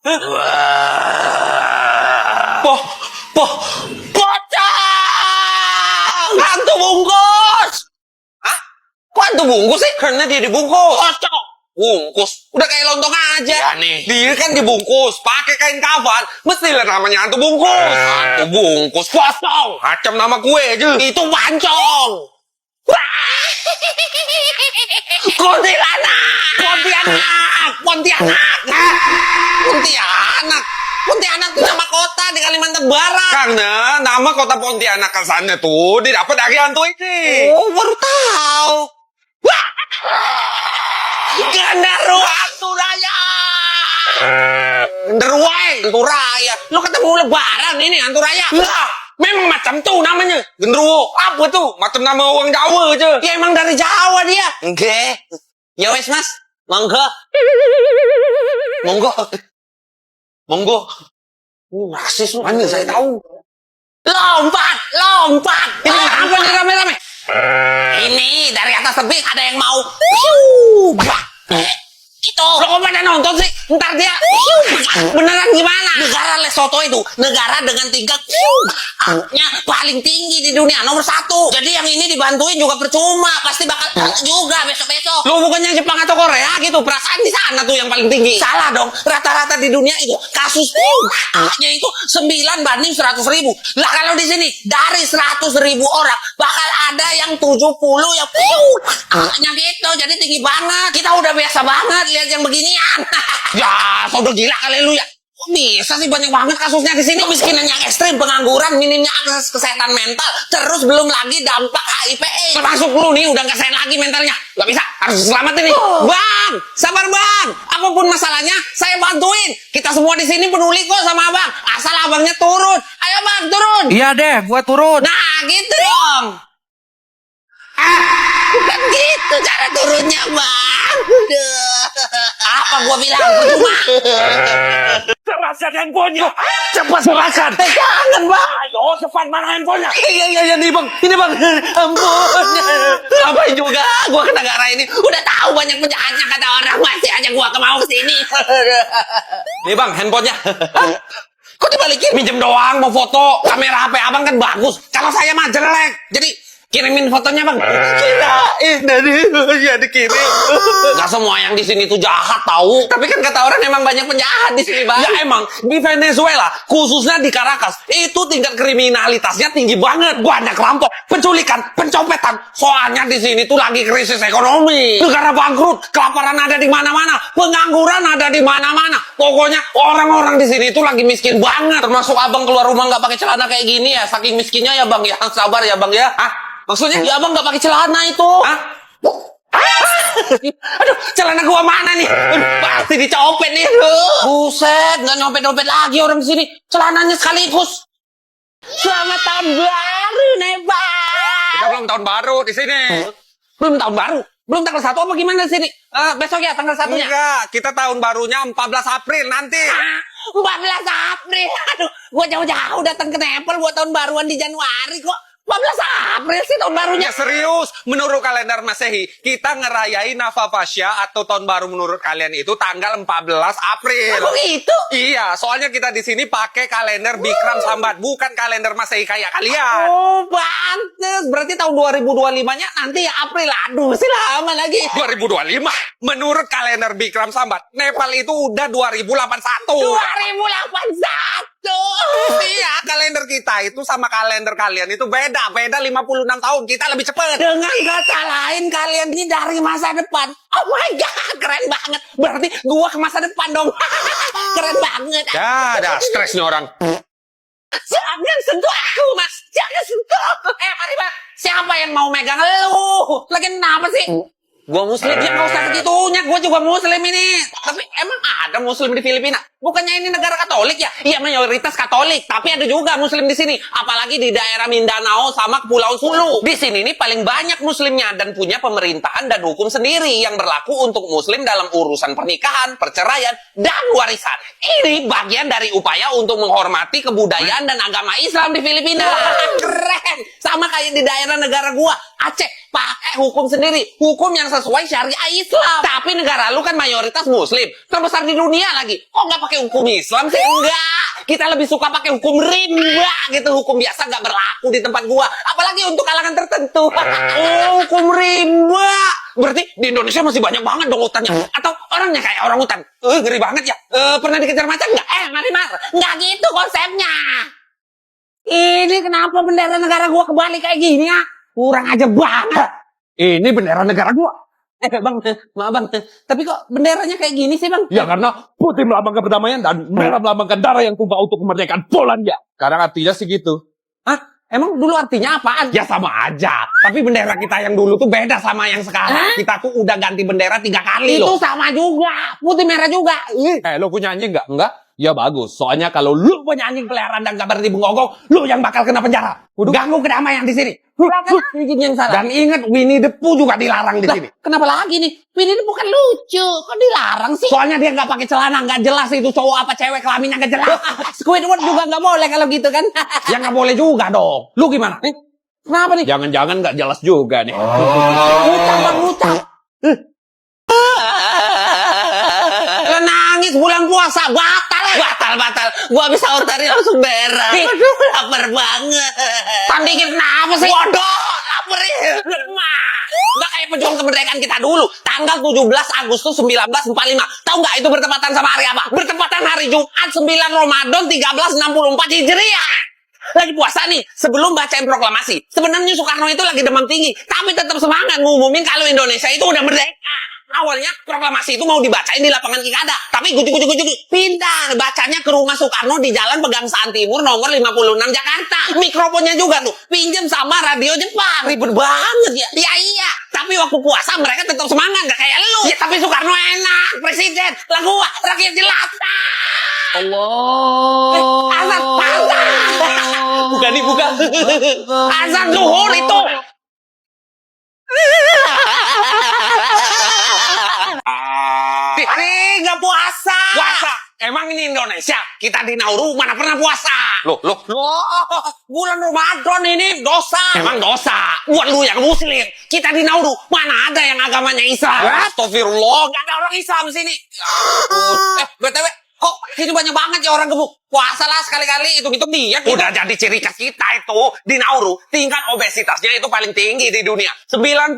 Poh, poh, pocong! Hantu bungkus! Hah? Kok hantu bungkus sih? Karena dia dibungkus. Pocong! Bungkus? Udah kayak lontong aja. Ya nih. Dia kan dibungkus, pakai kain kafan. Mestilah namanya hantu bungkus. Hantu bungkus, pocong! Macam nama gue aja. Itu pancong! Kuntilanak! Pontianak! Pontianak! Pontianak itu nama kota di Kalimantan Barat. Karena nama kota Pontianak ke sana tuh didapat dari hantu ini. Oh, baru tahu. Wah! Genderuwo hantu raya. Genderuwo hantu raya. Lo ketemu lebaran ini hantu raya. Lah, memang macam tuh namanya. Genderuwo. Apa tuh? Macam nama orang Jawa aja. Ya emang dari Jawa dia. Enggak. Ya wes mas. Monggo. Monggo. Monggo. Rasis lu. Mana saya tahu. Lompat. Ini apa nih rame-rame? Ini dari atas tebing ada yang mau. Itu. Lo kok pada nonton sih? Ntar dia. Beneran gimana? Negara Lesotho itu negara dengan tingkat nya paling tinggi di dunia, nomor 1. Jadi yang ini dibantuin juga percuma, pasti bakal juga besok-besok. Lo bukannya Jepang atau Korea gitu? Perasaan di sana tuh yang paling tinggi. Salah dong. Rata-rata di dunia itu kasus nya itu 9 banding 100.000. Lah kalau di sini dari 100.000 orang bakal ada yang 70 yang nya gitu. Jadi tinggi banget. Kita udah biasa banget lihat yang beginian. Ya, udah gila kali lu ya. Kok bisa sih banyak banget kasusnya di sini? Kemiskinan yang ekstrim, pengangguran, minimnya akses kesehatan mental, terus belum lagi dampak HIV/AIDS. Termasuk lu nih udah nggak sehat lagi mentalnya. Gak bisa, harus selamatin nih. Bang, sabar bang. Apapun masalahnya, saya bantuin. Kita semua di sini peduli kok sama abang. Asal abangnya turun. Ayo bang, turun. Iya deh, gua turun. Nah, gitu dong. Bukan gitu cara turunnya bang. Apa gua bilang percuma. Serahkan handphonenya. Cepat serahkan. Jangan bang. Ayo, cepat mana handphonenya? Iya nih bang. Ini bang. Ampun. Ngapain juga gua kena gara ini. Udah tahu banyak penjahatnya kata orang, masih aja gua mau kesini. Nih bang, handphonenya. Kok dibalikin? Minjem doang, mau foto. Kamera HP abang kan bagus. Kalau saya mah jelek. Jadi kirimin fotonya bang. Kirain dari ya dikirim. Gak semua yang di sini tuh jahat tahu. Tapi kan kata orang emang banyak penjahat di sini bang. Ya emang di Venezuela khususnya di Caracas itu tingkat kriminalitasnya tinggi banget. Banyak rampok, penculikan, pencopetan. Soalnya di sini tuh lagi krisis ekonomi. Negara bangkrut, kelaparan ada di mana-mana, pengangguran ada di mana-mana. Pokoknya orang-orang di sini tuh lagi miskin banget. Termasuk abang keluar rumah nggak pakai celana kayak gini ya. Saking miskinnya ya bang ya. Sabar ya bang ya. Maksudnya? Ya abang gak pakai celana itu. Aduh, celana gua mana nih? Pasti dicopet nih. Buset, gak nyopet-nyopet lagi orang di sini. Celananya sekaligus. Selamat tahun baru, Nebang. Kita belum tahun baru di sini. Belum tahun baru? Belum tanggal 1 apa gimana di sini? Besok ya tanggal 1-nya? Enggak, kita tahun barunya 14 April nanti. 14 April? Aduh, gua jauh-jauh datang ke Nepal buat tahun baruan di Januari kok. 14 April sih tahun barunya. Ya serius, menurut kalender Masehi, kita ngerayain Navapasya atau tahun baru menurut kalian itu tanggal 14 April. Oh gitu? Iya, soalnya kita di sini pakai kalender Bikram Sambat, bukan kalender Masehi kayak kalian. Oh, pantes. Berarti tahun 2025-nya nanti ya April. Aduh, masih lama lagi. 2025? Menurut kalender Bikram Sambat, Nepal itu udah 2081. 2081? Iya, kalender kita itu sama kalender kalian itu beda 56 tahun. Kita lebih cepat. Dengan kata lain, kalian ini dari masa depan. Oh my god, keren banget. Berarti gua ke masa depan dong. Keren banget. Ya, ada stres nih orang. Jangan sentuh aku, Mas. Jangan sentuh. Mari, Bang. Siapa yang mau megang lu? Lagi kenapa sih? Gua muslim, dia nggak usah segitunya. Gua juga muslim ini. Tapi emang ada muslim di Filipina? Bukannya ini negara Katolik ya? Iya, mayoritas Katolik. Tapi ada juga muslim di sini. Apalagi di daerah Mindanao sama Kepulauan Sulu. Di sini nih paling banyak muslimnya dan punya pemerintahan dan hukum sendiri yang berlaku untuk muslim dalam urusan pernikahan, perceraian, dan warisan. Ini bagian dari upaya untuk menghormati kebudayaan dan agama Islam di Filipina. Keren. Sama kayak di daerah negara gua. Aceh pakai hukum sendiri, hukum yang sesuai syariah Islam. Tapi negara lu kan mayoritas Muslim, terbesar di dunia lagi. Kok nggak pakai hukum Islam sih? Enggak. Kita lebih suka pakai hukum rimba gitu. Hukum biasa nggak berlaku di tempat gua. Apalagi untuk kalangan tertentu. Oh, hukum rimba. Berarti di Indonesia masih banyak banget dong hutannya. Atau orangnya kayak orang hutan. Ngeri banget ya. Pernah dikejar macan nggak? Mari. Nggak gitu konsepnya. Ini kenapa bendera negara gua kebalik kayak gini ya? Kurang aja banget. Ini bendera negara gua. Bang, maaf bang. Tapi kok benderanya kayak gini sih bang? Ya karena putih melambangkan perdamaian dan merah melambangkan darah yang tumpah untuk kemerdekaan Polandia. Kadang artinya sih gitu. Hah? Emang dulu artinya apaan? Ya sama aja. Tapi bendera kita yang dulu tuh beda sama yang sekarang. Kita tuh udah ganti bendera 3 kali Itu loh. sama juga. Putih merah juga. Lo punya anjing nggak? Enggak? Ya bagus. Soalnya kalau lu punya anjing peliharaan dan gak berhenti mengonggong, lu yang bakal kena penjara. Ganggu kedamaian di sini. Yang salah. Dan ingat Winnie the Pooh juga dilarang di sini. Kenapa lagi nih? Winnie ini bukan lucu. Kok dilarang sih? Soalnya dia nggak pakai celana, nggak jelas itu cowok apa cewek, kelaminnya nggak jelas. Squidward juga nggak boleh kalau gitu kan? Ya nggak boleh juga dong. Lu gimana? Kenapa nih? Jangan-jangan nggak jelas juga nih. Utang bang, utang. Lo nangis bulan puasa, batal. Gua habis sahur tadi langsung berak. Aduh, lapar banget. Tandingin kenapa sih? Waduh, lapar ya. Nggak kayak pejuang kemerdekaan kita dulu. Tanggal 17 Agustus 1945. Tahu nggak itu bertepatan sama hari apa? Bertepatan hari Jumat 9 Ramadan 1364 Hijriah. Lagi puasa nih, sebelum bacain proklamasi. Sebenarnya Soekarno itu lagi demam tinggi, tapi tetap semangat ngumumin kalau Indonesia itu udah merdeka. Awalnya proklamasi itu mau dibacain di lapangan Kikada, tapi gujuk pindah bacanya ke rumah Soekarno di Jalan Pegangsaan Timur nomor 56 Jakarta. Mikrofonnya juga tuh pinjem sama radio Jepang. Ribet banget ya. Iya. Tapi waktu puasa mereka tetap semangat, gak kayak lu. Ya tapi Soekarno enak, presiden. Lah gua rakyat jelata. Allah. Azan pantas. Bukan. Azan zuhur itu. Nih nggak puasa. Emang ini Indonesia? Kita di Nauru mana pernah puasa? Loh, bulan Ramadan ini dosa. Emang dosa? Buat lu yang muslim. Kita di Nauru mana ada yang agamanya Islam? Astagfirullah, nggak ada orang Islam sini. BTW, kok sini banyak banget ya orang gemuk? Puasa lah sekali-kali, hitung-hitung diet. Udah jadi ciri khas kita itu. Di Nauru, tingkat obesitasnya itu paling tinggi di dunia. 90%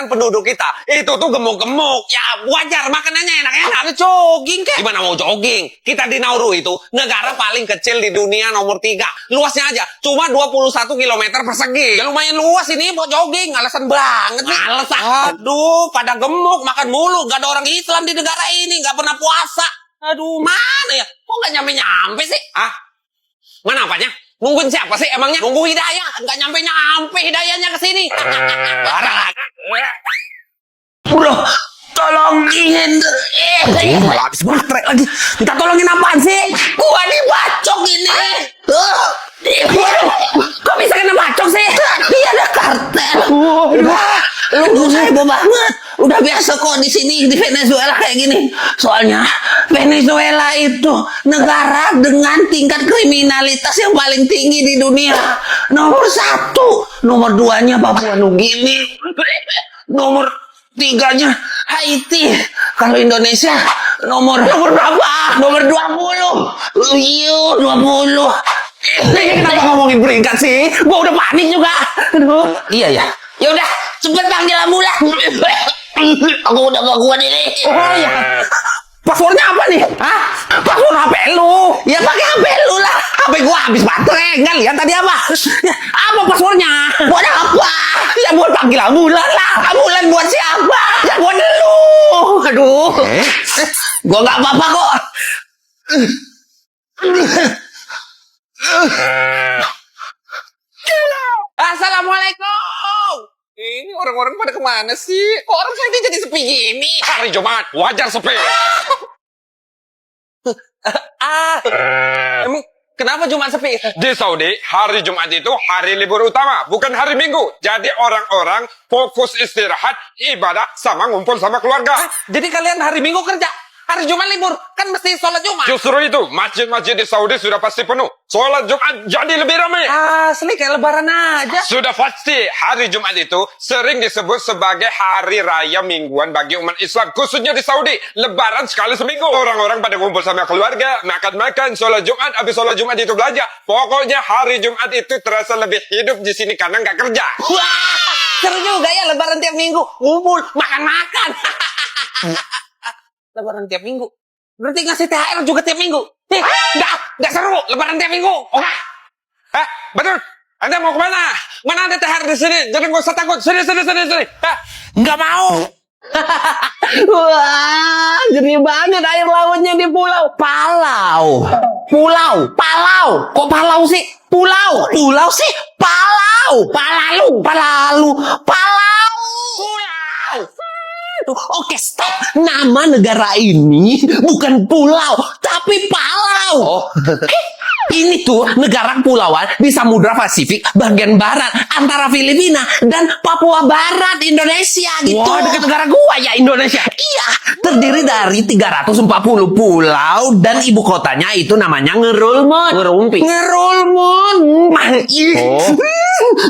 penduduk kita itu tuh gemuk-gemuk. Ya wajar, makanannya enak-enak. Jogging kek. Gimana mau jogging? Kita di Nauru itu negara paling kecil di dunia nomor 3. Luasnya aja cuma 21 km persegi. Ya lumayan luas ini buat jogging. Alasan banget nih. Alasan. Aduh, pada gemuk, makan mulu. Gak ada orang Islam di negara ini. Gak pernah puasa. Aduh, mana ya? Kok gak nyampe-nyampe sih? Mana apanya? Nungguin siapa sih emangnya? Nunggu hidayah. Gak nyampe-nyampe hidayahnya ke sini. Barang. Bro, tolongin. Malah habis baterai lagi. Minta tolongin apaan sih? Gua dibacok ini. Kok bisa kena bacok sih? Dia ada kartel. Lu heboh banget. Udah biasa kok di sini di Venezuela kayak gini. Soalnya Venezuela itu negara dengan tingkat kriminalitas yang paling tinggi di dunia. Nomor 1, nomor 2-nya Papua Nugini, nomor 3-nya Haiti. Kalau Indonesia nomor berapa? Nomor 20. 20. Kenapa ngomongin peringkat sih? Gua udah panik juga. Aduh. Iya ya. Ya udah, cepet panggil ambulan. Aku udah gak kuat ini. Oh iya. Passwordnya apa nih? Password HP lu. Ya pakai HP lu lah. HP gua habis baterai. Enggak lihat tadi apa? Ya, apa passwordnya? Buat apa? Ya buat panggil ambulan lah. Ambulan buat siapa? Ya buat lu. Aduh. Gua nggak apa-apa kok. Assalamualaikum. Ini orang-orang pada kemana sih? Kok orang Saudi jadi sepi gini? Hari Jumat, wajar sepi. Emang kenapa Jumat sepi? Di Saudi, hari Jumat itu hari libur utama, bukan hari Minggu. Jadi orang-orang fokus istirahat, ibadah, sama ngumpul sama keluarga. Jadi kalian hari Minggu kerja? Hari Jumat libur, kan mesti sholat Jumat. Justru itu, masjid-masjid di Saudi sudah pasti penuh. Sholat Jumat jadi lebih ramai. Asli kayak lebaran aja. Sudah pasti, hari Jumat itu sering disebut sebagai hari raya mingguan bagi umat Islam, khususnya di Saudi. Lebaran sekali seminggu. Orang-orang pada kumpul sama keluarga, makan-makan, sholat Jumat, habis sholat Jumat itu belanja. Pokoknya hari Jumat itu terasa lebih hidup di sini karena nggak kerja. Wah, seru juga ya lebaran tiap minggu. Ngumpul, makan-makan. Lebaran tiap minggu. Berarti ngasih THR juga tiap minggu. Nggak seru. Lebaran tiap minggu. Oh, Betul. Anda mau kemana? Mana ada THR di sini? Jadi nggak usah takut. Sini. Nggak mau. wah, jernih banget air lautnya di pulau Palau. Palau. Kok Palau sih? Pulau sih? Palau. Palau. Oke, stop. Nama negara ini bukan pulau, tapi Palau. Ini tuh negara kepulauan di Samudra Pasifik bagian barat antara Filipina dan Papua Barat Indonesia gitu. Wah, dekat negara gua ya Indonesia. Iya, terdiri dari 340 pulau dan ibu kotanya itu namanya Ngerulmud. Ngerulmud.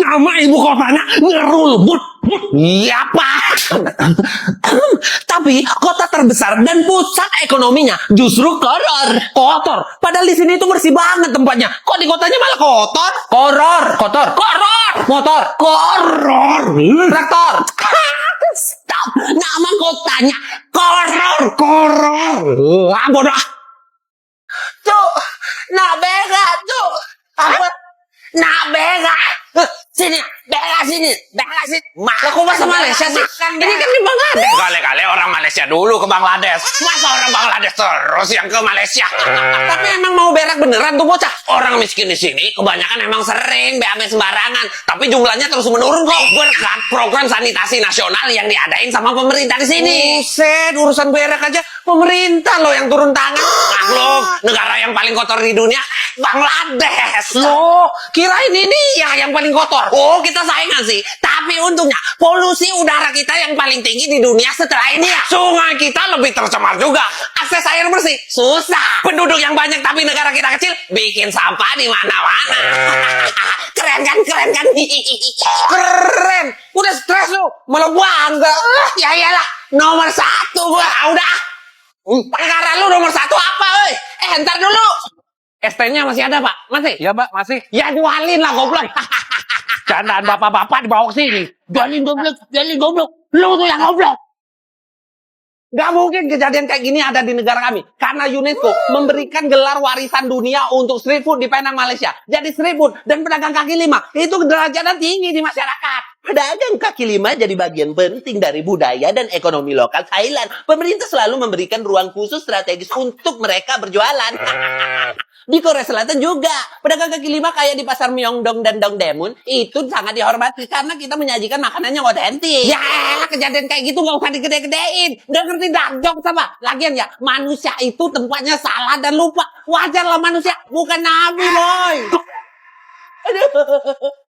Nama ibu kotanya Ngerulmud. Iya, Pak. Tapi kota terbesar dan pusat ekonominya justru kotor. Padahal di sini itu bersih banget tempatnya. Kok di kotanya malah kotor? Kotor. Motor. Traktor. Stop. Nama kotanya koror. Bodoh. Tuh, nak bega tuh. Apa? Nak bega. Sini. Lah kok bahasa Malaysia sih? Ini kan di Bangladesh. Kali-kali orang Malaysia dulu ke Bangladesh. Masa orang Bangladesh terus yang ke Malaysia? Tapi emang mau berak beneran tuh bocah. Orang miskin di sini kebanyakan emang sering BAB sembarangan. Tapi jumlahnya terus menurun kok. Berkat program sanitasi nasional yang diadain sama pemerintah di sini. Buset, urusan berak aja pemerintah loh yang turun tangan. Maklum, negara yang paling kotor di dunia Bangladesh. Loh, kirain ini ya yang paling kotor. Oh, kita saingan sih. Tapi untungnya polusi udara kita yang paling tinggi di dunia setelah ini ya. Sungai kita lebih tercemar juga. Akses air bersih susah. Penduduk yang banyak tapi negara kita kecil bikin sampah di mana-mana. Keren kan? Keren. Udah stres lu. Malah bangga. Ya iyalah. Nomor 1 gua. Udah. Negara lu nomor 1 apa, euy? Entar dulu. ST-nya masih ada, Pak? Masih? Ya, Mbak, masih. Ya jualin lah goblok. Candaan bapak-bapak dibawa ke sini. Jualin goblok. Lu tuh yang goblok. Gak mungkin kejadian kayak gini ada di negara kami. Karena UNESCO memberikan gelar warisan dunia untuk street food di Penang, Malaysia. Jadi street food dan pedagang kaki lima itu derajatnya tinggi di masyarakat. Pedagang kaki lima jadi bagian penting dari budaya dan ekonomi lokal Thailand. Pemerintah selalu memberikan ruang khusus strategis untuk mereka berjualan. Di Korea Selatan juga, pedagang kaki lima kayak di pasar Myeongdong dan Dongdaemun itu sangat dihormati karena kita menyajikan makanan yang otentik. Ya elah, kejadian kayak gitu gak usah digede-gedein. Udah ngerti dong sama? Lagian ya, manusia itu tempatnya salah dan lupa. Wajar lah manusia, bukan nabi, boy. Aduh.